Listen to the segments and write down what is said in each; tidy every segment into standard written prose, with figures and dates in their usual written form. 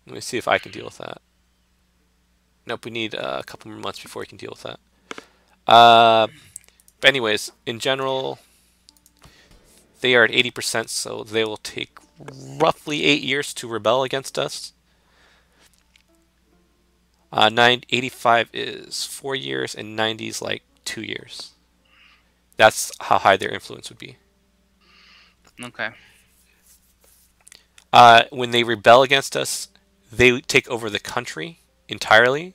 Let me see if I can deal with that. Nope, we need a couple more months before we can deal with that. But anyways, in general, they are at 80%, so they will take roughly 8 years to rebel against us. 85 is 4 years, and 90 is like 2 years. That's how high their influence would be. Okay. When they rebel against us, they take over the country entirely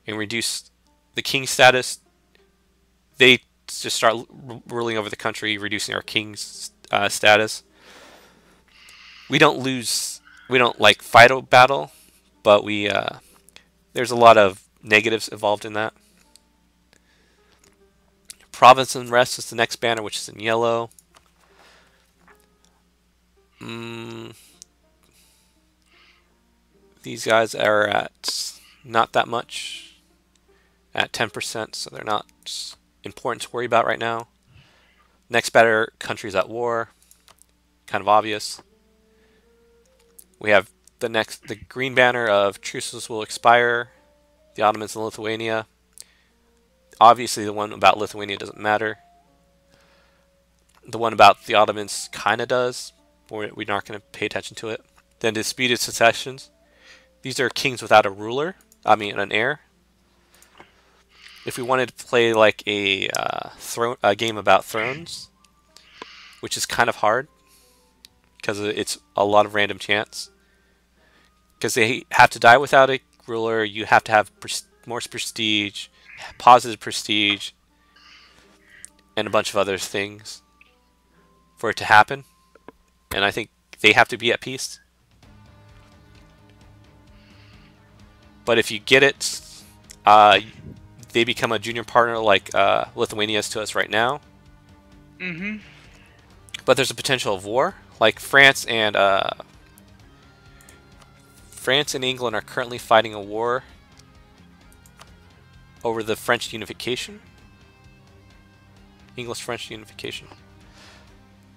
and reduce the king status. They just start ruling over the country, reducing our king's status. We don't lose. We don't like fight a battle, but we there's a lot of negatives involved in that. Province and rest is the next banner, which is in yellow. These guys are at not that much, at 10%, so they're not important to worry about right now. Next banner, countries at war, kind of obvious. We have the green banner of truces will expire, the Ottomans and Lithuania. Obviously, the one about Lithuania doesn't matter. The one about the Ottomans kind of does, but we're not going to pay attention to it. Then disputed successions. These are kings without a ruler. I mean, an heir. If we wanted to play like a game about thrones, which is kind of hard because it's a lot of random chance. Because they have to die without a ruler, you have to have more prestige, positive prestige, and a bunch of other things for it to happen. And I think they have to be at peace. But if you get it, they become a junior partner like Lithuania is to us right now. Mm-hmm. But there's a potential of war. Like France and England are currently fighting a war over the French unification. English-French unification.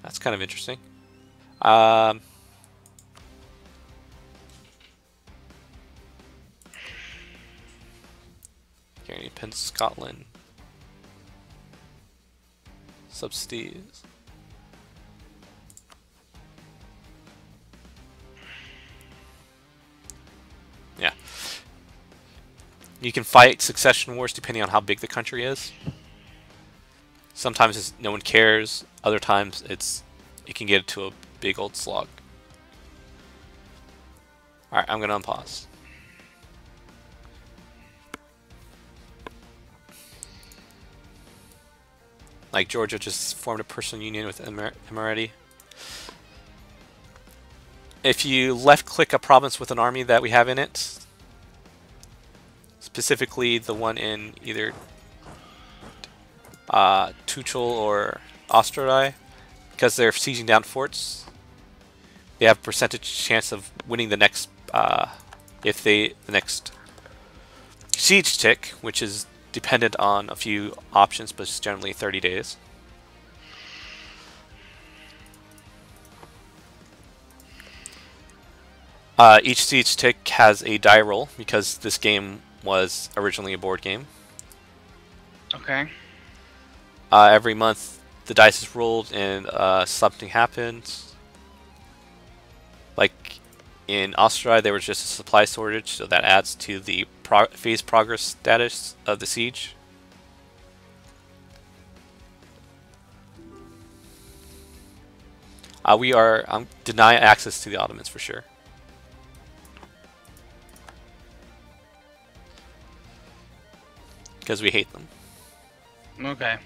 That's kind of interesting. Guaranteed Penn, Scotland. Subsidies. Yeah. You can fight succession wars depending on how big the country is. Sometimes no one cares. Other times it can get to a big old slog. Alright, I'm going to unpause. Like Georgia just formed a personal union with Emirati. If you left click a province with an army that we have in it, specifically the one in either Tuchel or Osterei, because they're sieging down forts, they have a percentage chance of winning the next the next siege tick, which is dependent on a few options, but it's generally 30 days. Each siege tick has a die roll because this game was originally a board game. Okay. Every month the dice is rolled and something happens. Like in Austria, there was just a supply shortage, so that adds to the phase progress status of the siege. We are deny access to the Ottomans for sure. Because we hate them. Okay.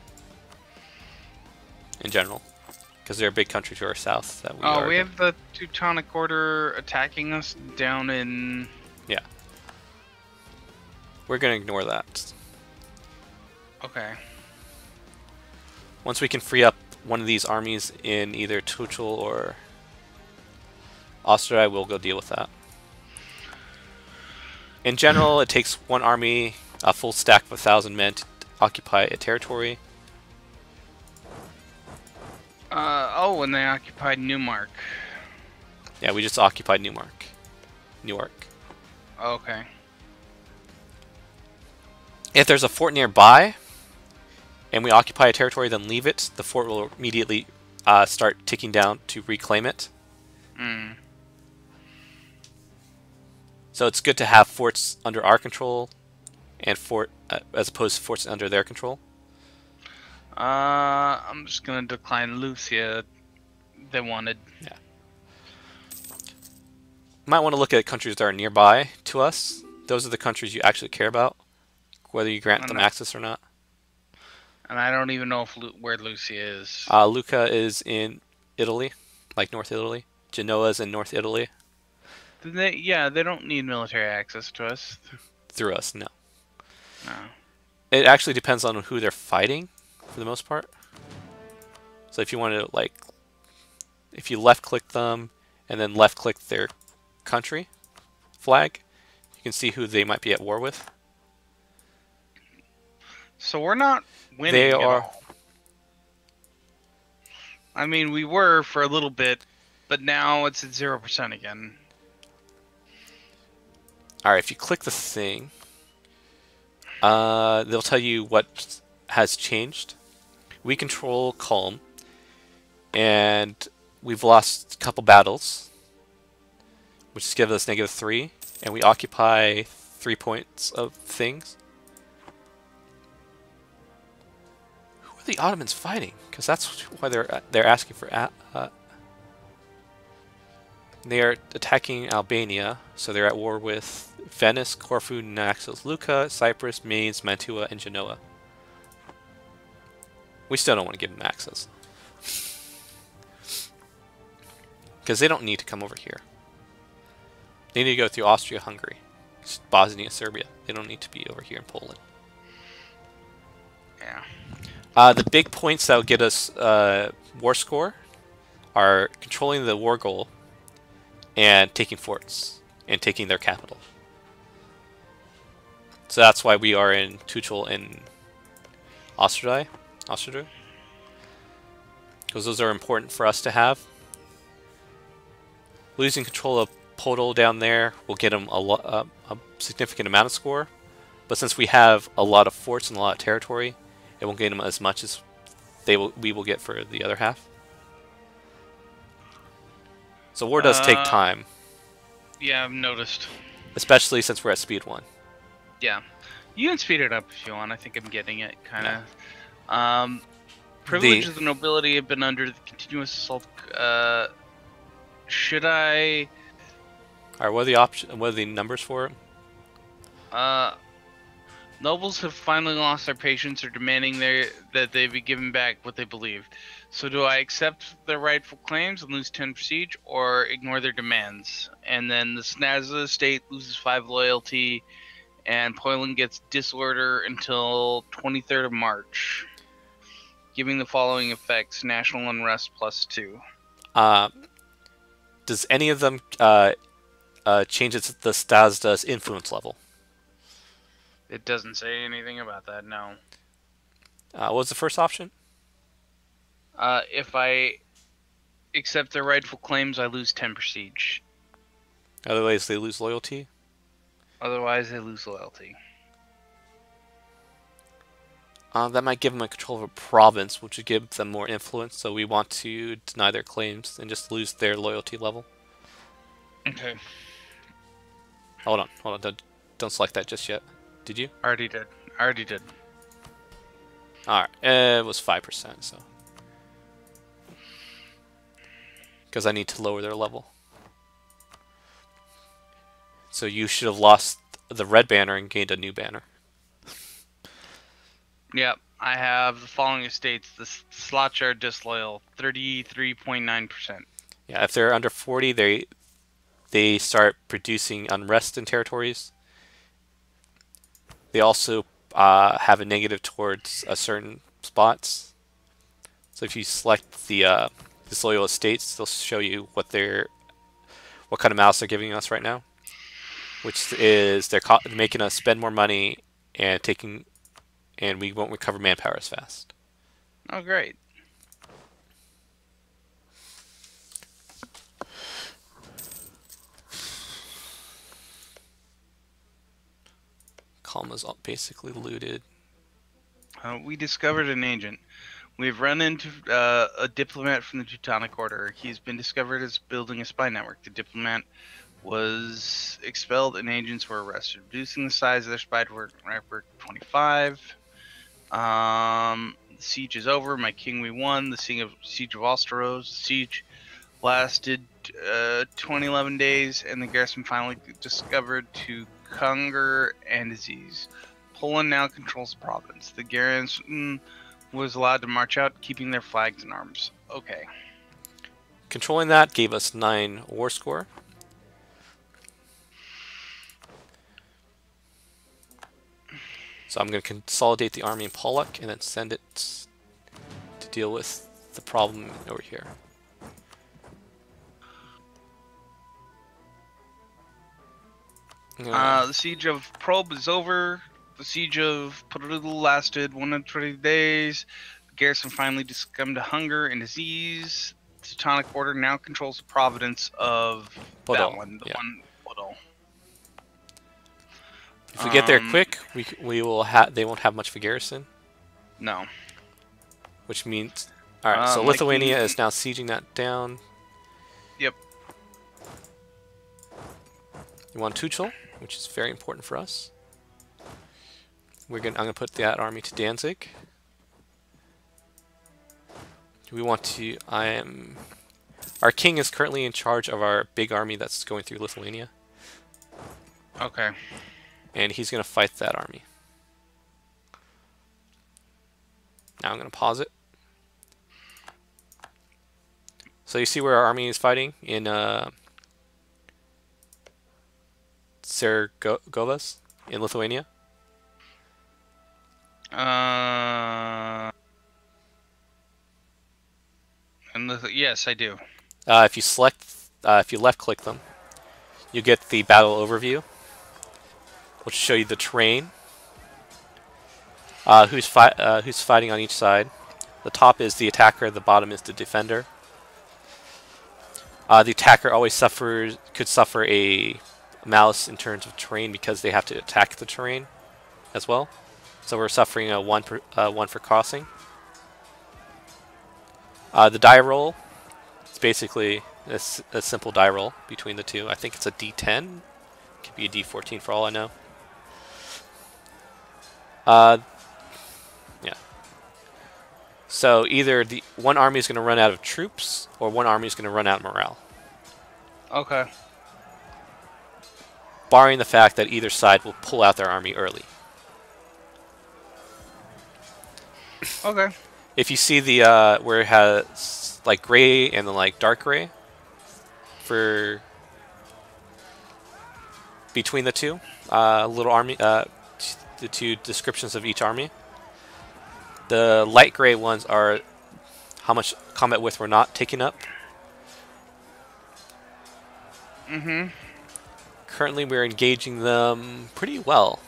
In general. Because they're a big country to our south. That we have the Teutonic Order attacking us down in... Yeah. We're going to ignore that. Okay. Once we can free up one of these armies in either Tuchel or Austria, we'll go deal with that. In general, it takes one army, a full stack of 1,000 men to occupy a territory. when they occupied Newmark. Yeah, we just occupied Newark. Okay. If there's a fort nearby and we occupy a territory, then leave it, the fort will immediately start ticking down to reclaim it. Hmm. So it's good to have forts under our control and as opposed to forts under their control. I'm just gonna decline Lucia. They wanted. Yeah. Might want to look at countries that are nearby to us. Those are the countries you actually care about, whether you grant them access or not. And I don't even know if where Lucia is. Lucca is in Italy, like North Italy. Genoa's in North Italy. Yeah, they don't need military access to us. Through us, no. No. It actually depends on who they're fighting, for the most part. So if you want to, like, if you left-click them and then left-click their country flag, you can see who they might be at war with. So we're not winning They at are. all. I mean, we were for a little bit, but now it's at 0% again. All right, if you click the thing, they'll tell you what has changed. We control Calm, and we've lost a couple battles, which has given us -3, and we occupy 3 points of things. Who are the Ottomans fighting? Because that's why they're asking for. They are attacking Albania, so they're at war with Venice, Corfu, Naxos, Lucca, Cyprus, Mainz, Mantua, and Genoa. We still don't want to give them access. Because they don't need to come over here. They need to go through Austria-Hungary, Bosnia, Serbia. They don't need to be over here in Poland. Yeah. The big points that will get us war score are controlling the war goal and taking forts and taking their capital. So that's why we are in Tuchel and Austria, because those are important for us to have. Losing control of Podol down there will get them a significant amount of score, but since we have a lot of forts and a lot of territory, it won't get them as much as we will get for the other half. So war does take time. Yeah, I've noticed. Especially since we're at speed 1. Yeah. You can speed it up if you want. I think I'm getting it, kind of. Yeah. Privilege of the nobility have been under the continuous assault. Should I... Alright, what are the numbers for it? Nobles have finally lost their patience or demanding that they be given back what they believed. So do I accept their rightful claims and lose 10 prestige, or ignore their demands? And then the Snazza state loses 5 loyalty, and Poland gets disorder until 23rd of March, giving the following effects: national unrest +2. Does any of them change the Stazda's influence level? It doesn't say anything about that, no. What was the first option? If I accept their rightful claims, I lose 10 prestige. Otherwise, they lose loyalty? Otherwise, they lose loyalty. That might give them a control of a province, which would give them more influence, so we want to deny their claims and just lose their loyalty level. Okay. Hold on, don't select that just yet. Did you? Already did. Alright, it was 5%, so. Because I need to lower their level. So you should have lost the red banner and gained a new banner. Yep, I have the following estates. The slots are disloyal, 33.9%. Yeah, if they're under 40, they start producing unrest in territories. They also have a negative towards certain spots. So if you select the disloyal estates, they'll show you what kind of mouse they're giving us right now, which is they're making us spend more money and we won't recover manpower as fast. Oh, great. column was basically looted. We discovered an agent. We've run into a diplomat from the Teutonic Order. He's been discovered as building a spy network. The diplomat was expelled and agents were arrested, reducing the size of their spy network to 25. The siege is over. My king, we won. The siege of Osteros. The siege lasted 11 days, and the garrison finally discovered to hunger and disease. Poland now controls the province. The garrison was allowed to march out, keeping their flags and arms. Okay. Controlling that gave us 9 war score. So I'm going to consolidate the army in Pollock and then send it to deal with the problem over here. The siege of Probe is over. The siege of Podol lasted 120 days. The garrison finally succumbed to hunger and disease. The Teutonic Order now controls the province of Podol, that one, yeah. Podol. If we get there quick, we will they won't have much of a garrison. No. Which means, all right. So Lithuania is now sieging that down. Yep. You want Tuchel, which is very important for us. I'm gonna put that army to Danzig. Do we want to? Our king is currently in charge of our big army that's going through Lithuania. Okay. And he's going to fight that army. Now I'm going to pause it. So you see where our army is fighting in Sergovas in Lithuania? Yes, I do. If you left click them, you get the battle overview, which will show you the terrain, who's fighting on each side. The top is the attacker, the bottom is the defender. The attacker always could suffer a malus in terms of terrain because they have to attack the terrain as well. So we're suffering a 1 for crossing. The die roll, it's basically a simple die roll between the two. I think it's a D10. It could be a D14 for all I know. Yeah. So either the one army is going to run out of troops, or one army is going to run out of morale. Okay. Barring the fact that either side will pull out their army early. Okay. If you see the where it has like gray and then like dark gray for between the two little army, the two descriptions of each army. The light gray ones are how much combat width we're not taking up. Mm-hmm. Currently, we're engaging them pretty well.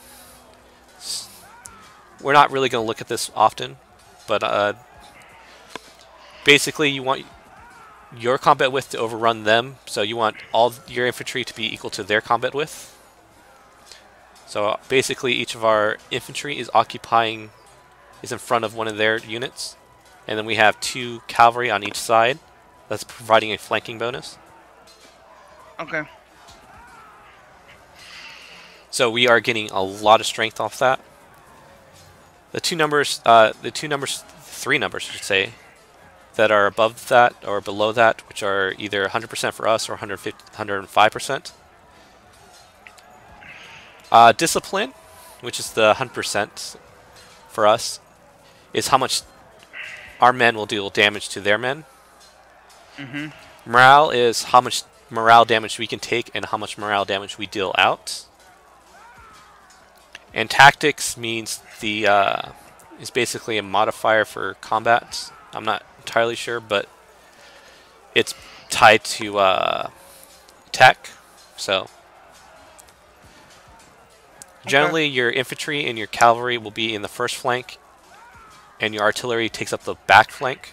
We're not really going to look at this often, but basically, you want your combat width to overrun them, so you want all your infantry to be equal to their combat width. So basically, each of our infantry is in front of one of their units, and then we have 2 cavalry on each side. That's providing a flanking bonus. Okay. So we are getting a lot of strength off that. The 3 numbers, I should say, that are above that or below that, which are either 100% for us or 105%. Discipline, which is the 100% for us, is how much our men will deal damage to their men. Mm-hmm. Morale is how much morale damage we can take and how much morale damage we deal out. And tactics means is basically a modifier for combat. I'm not entirely sure, but it's tied to tech. So generally, your infantry and your cavalry will be in the first flank, and your artillery takes up the back flank.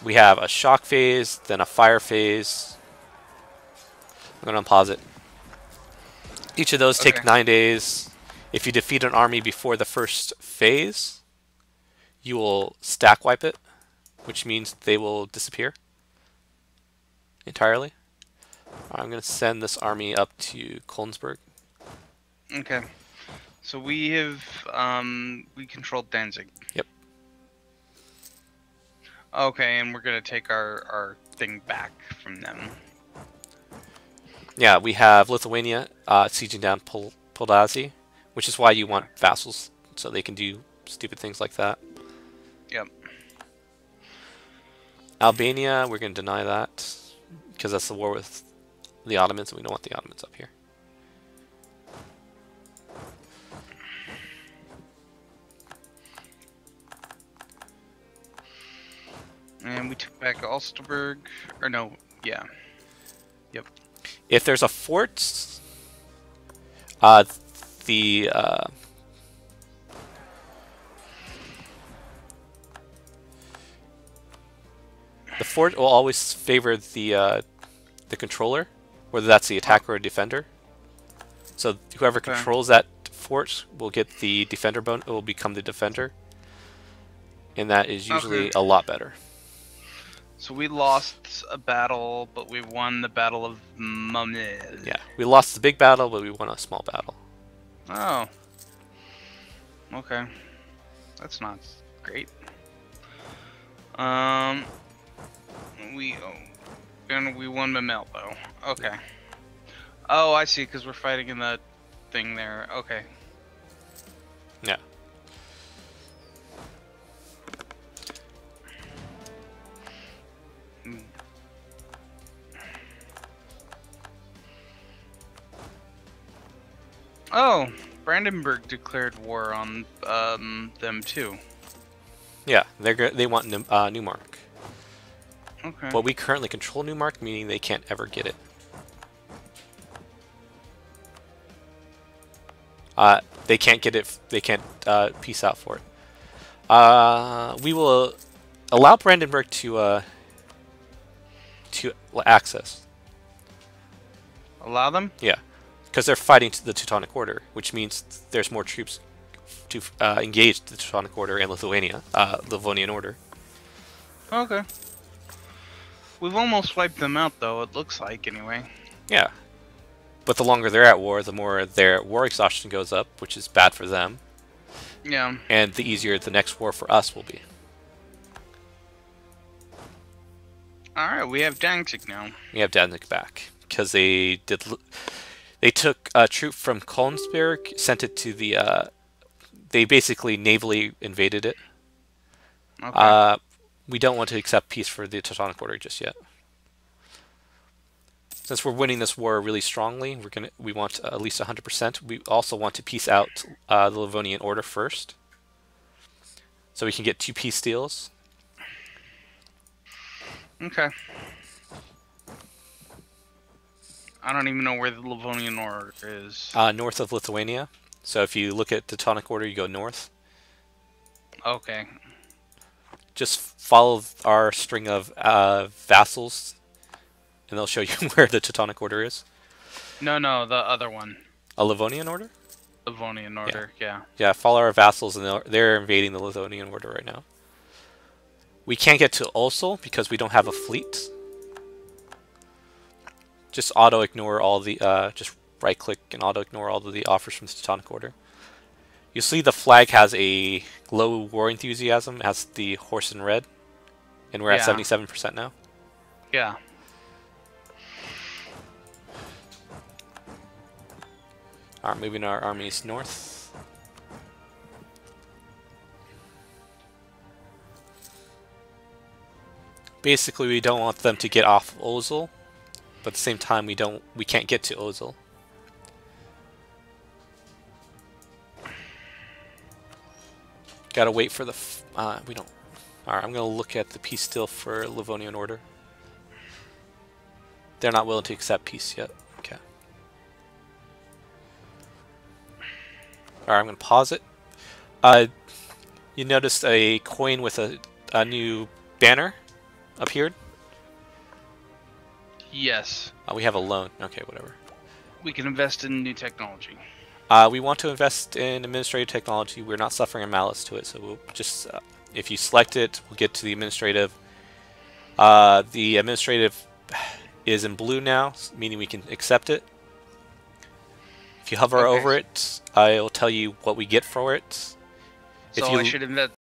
We have a shock phase, then a fire phase. I'm going to unpause it. Each of those take Okay. 9 days. If you defeat an army before the first phase, you will stack wipe it, which means they will disappear entirely. I'm going to send this army up to Kolnsberg. Okay. So we have we controlled Danzig. Yep. Okay, and we're gonna take our thing back from them. Yeah, we have Lithuania sieging down Poldazi, which is why you want vassals, so they can do stupid things like that. Yep. Albania, we're going to deny that, because that's the war with the Ottomans, and we don't want the Ottomans up here. And we took back Ulsterberg, or no, yeah. Yep. If there's a fort, the fort will always favor the controller, whether that's the attacker or defender. So whoever controls that fort will get the defender bonus. It will become the defender, and that is usually a lot better. So we lost a battle, but we won the Battle of Mamil. Yeah, we lost the big battle, but we won a small battle. Oh. Okay. That's not great. We won Mamil though. Okay. Oh, I see, because we're fighting in the thing there. Okay. Yeah. Oh, Brandenburg declared war on them too. Yeah, they want Newmark. Okay. But we currently control Newmark, meaning they can't ever get it. They can't get it. They can't peace out for it. We will allow Brandenburg to access. Allow them? Yeah, because they're fighting the Teutonic Order, which means there's more troops to engage the Teutonic Order and Lithuania, Livonian Order. Okay. We've almost wiped them out, though. It looks like, anyway. Yeah. But the longer they're at war, the more their war exhaustion goes up, which is bad for them. Yeah. And the easier the next war for us will be. Alright, we have Danzig now. We have Danzig back. Because they took a troop from Kolnsberg, sent it to the... they basically navally invaded it. Okay. We don't want to accept peace for the Teutonic Order just yet. Since we're winning this war really strongly, we want at least 100%. We also want to peace out the Livonian Order first, so we can get 2 peace deals. Okay. I don't even know where the Livonian Order is. North of Lithuania. So if you look at the Teutonic Order, you go north. Okay. Just follow our string of vassals, and they'll show you where the Teutonic Order is. No, the other one. A Livonian Order? Livonian Order, yeah. Yeah, follow our vassals, and they're invading the Livonian Order right now. We can't get to Osel because we don't have a fleet. Just auto-ignore all the... just right-click and auto-ignore all of the offers from the Teutonic Order. You'll see the flag has a low war enthusiasm. It has the horse in red. And we're at 77% now. Yeah. Alright, moving our armies north. Basically, we don't want them to get off Osel, but at the same time, we can't get to Osel. Gotta wait for the... we don't... Alright, I'm gonna look at the peace deal for Livonian Order. They're not willing to accept peace yet. Okay. Alright, I'm gonna pause it. You noticed a coin with a new banner appeared? Yes. We have a loan. Okay, whatever. We can invest in new technology. We want to invest in administrative technology. We're not suffering a malice to it, so we'll just, if you select it, we'll get to the administrative. The administrative is in blue now, meaning we can accept it. If you hover over it, I'll tell you what we get for it. So I should invest